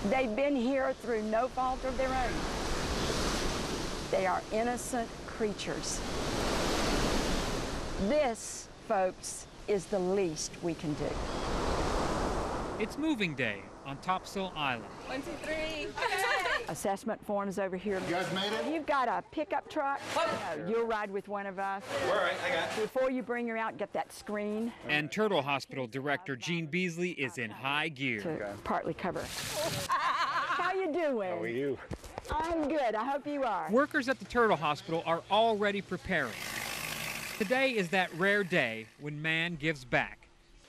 They've been here through no fault of their own. They are innocent creatures. This, folks, is the least we can do. It's moving day on Topsail Island. 1, 2, 3. Okay. Assessment forms over here. You guys made it? You've got a pickup truck. You'll ride with one of us. All right, I got it. Before you bring her out, get that screen. And Turtle Hospital Director Jean Beasley is in high gear. To partly cover. How you doing? How are you? I'm good. I hope you are. Workers at the Turtle Hospital are already preparing. Today is that rare day when man gives back.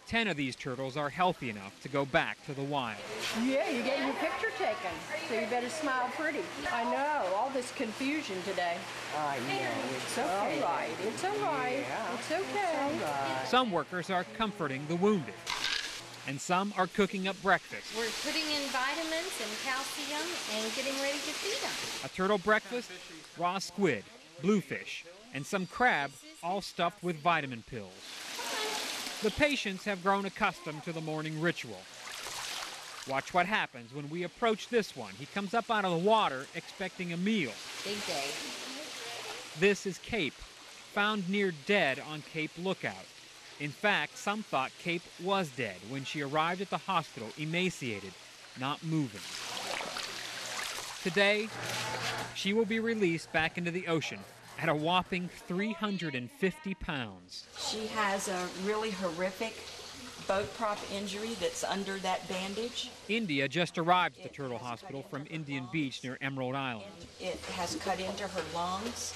10 of these turtles are healthy enough to go back to the wild. Yeah, you get your picture taken, so you better smile pretty. I know, all this confusion today. I know. It's okay. All right, it's all right. Yeah. It's okay. It's all right. Some workers are comforting the wounded, and some are cooking up breakfast. We're putting in vitamins and calcium and getting ready to feed them. A turtle breakfast, raw squid, bluefish, and some crab, all stuffed with vitamin pills. The patients have grown accustomed to the morning ritual. Watch what happens when we approach this one. He comes up out of the water expecting a meal. Big day. This is Cape, found near dead on Cape Lookout. In fact, some thought Cape was dead when she arrived at the hospital, emaciated, not moving. Today, she will be released back into the ocean at a whopping 350 pounds. She has a really horrific boat prop injury that's under that bandage. India just arrived at the Turtle Hospital from Indian Beach near Emerald Island. It has cut into her lungs,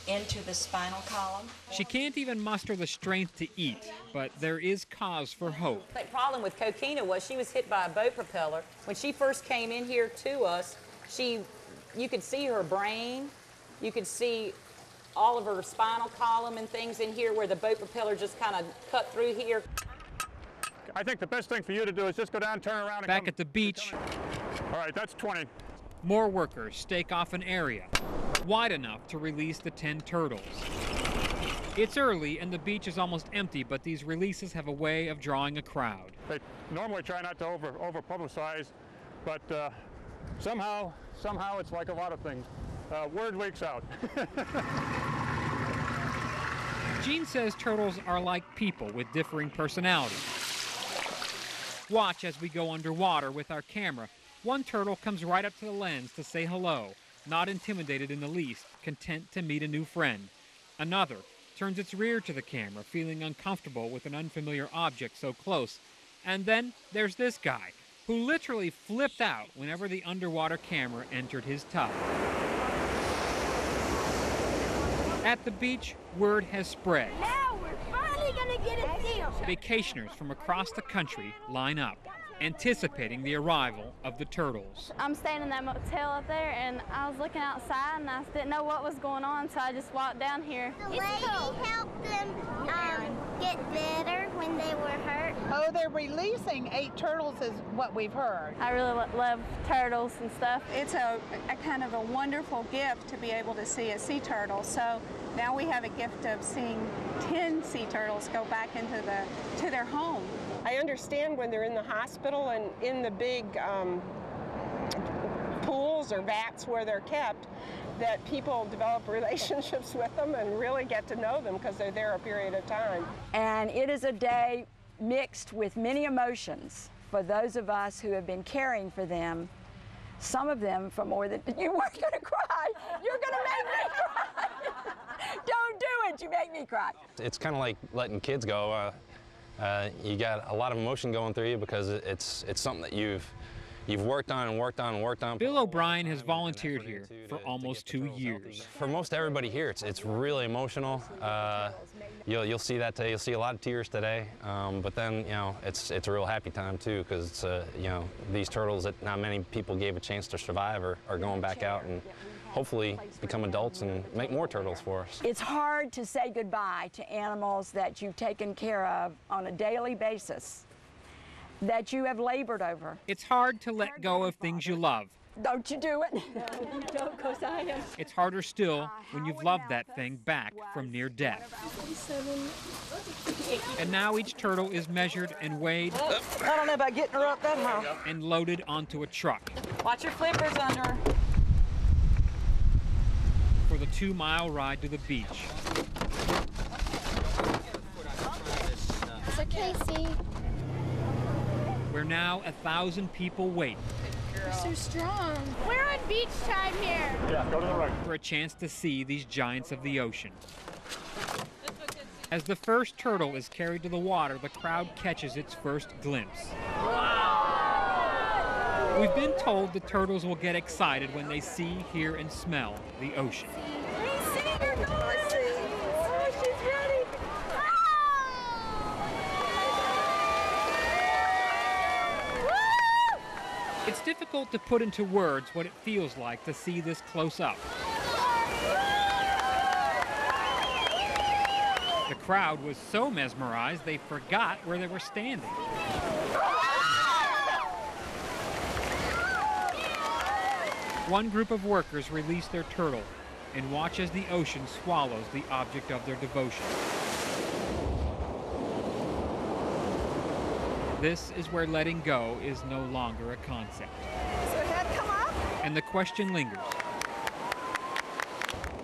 into the spinal column. She can't even muster the strength to eat, but there is cause for hope. The problem with Coquina was she was hit by a boat propeller. When she first came in here to us, you could see her brain, you could see all of her spinal column and things in here where the boat propeller just kind of cut through here. I think the best thing for you to do is just go down, turn around, and Back at the beach, all right, that's 20. more workers stake off an area wide enough to release the 10 turtles. It's early and the beach is almost empty, but these releases have a way of drawing a crowd. They normally try not to over publicize, but somehow it's like a lot of things. Word leaks out. Jean says turtles are like people with differing personalities. Watch as we go underwater with our camera. One turtle comes right up to the lens to say hello, not intimidated in the least, content to meet a new friend. Another turns its rear to the camera, feeling uncomfortable with an unfamiliar object so close. And then there's this guy, who literally flipped out whenever the underwater camera entered his tub. At the beach, word has spread. Now we're finally gonna get a deal. Vacationers from across the country line up, anticipating the arrival of the turtles. I'm staying in that motel up there, and I was looking outside, and I didn't know what was going on, so I just walked down here. The lady helped them get better when they were hurt. Oh, they're releasing 8 turtles is what we've heard. I really love turtles and stuff. It's a kind of a wonderful gift to be able to see a sea turtle. So now we have a gift of seeing 10 sea turtles go back into to their home. I understand when they're in the hospital and in the big pools or vats where they're kept, that people develop relationships with them and really get to know them because they're there a period of time. And it is a day mixed with many emotions for those of us who have been caring for them, some of them for more than, you weren't gonna cry, you're gonna make me cry. Don't do it, you make me cry. It's kind of like letting kids go. You got a lot of emotion going through you because it's something that you've worked on and worked on and worked on. Bill O'Brien has volunteered here for almost 2 years. For most everybody here, it's really emotional. You'll see that today. You'll see a lot of tears today. But then, it's a real happy time too, because these turtles that not many people gave a chance to survive are going back out and hopefully become adults and make more turtles for us. It's hard to say goodbye to animals that you've taken care of on a daily basis, that you have labored over. It's hard to let go of things you love, Don't you do it. No, don't, because I am. It's harder still when you've loved that thing back from near death. And now each turtle is measured and weighed. I don't know about getting her up that high. And loaded onto a truck. Watch your flippers under. For the 2-mile ride to the beach. So Casey. Where now 1,000 people wait. You're so strong. We're on beach time here. Yeah, go to the right. For a chance to see these giants of the ocean. As the first turtle is carried to the water, the crowd catches its first glimpse. Wow! We've been told the turtles will get excited when they see, hear, and smell the ocean. It's difficult to put into words what it feels like to see this close up. The crowd was so mesmerized they forgot where they were standing. One group of workers release their turtle and watch as the ocean swallows the object of their devotion. This is where letting go is no longer a concept. Does her head come up? And the question lingers.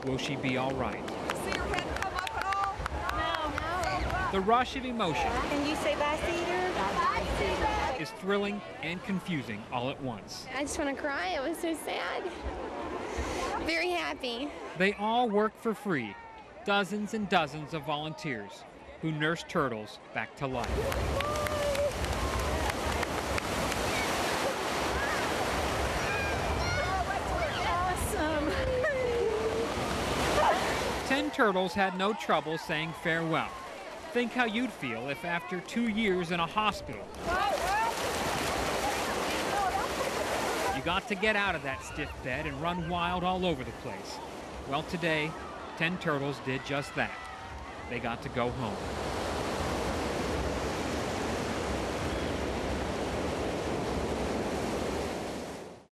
Will she be all right? See her head come up at all? No. The rush of emotion Can you say bye, Cedar? Bye, is thrilling and confusing all at once. I just want to cry. It was so sad. Very happy. They all work for free. Dozens and dozens of volunteers who nurse turtles back to life. Awesome. 10 turtles had no trouble saying farewell. Think how you'd feel if after 2 years in a hospital, you got to get out of that stiff bed and run wild all over the place. Well, today, 10 turtles did just that. They got to go home.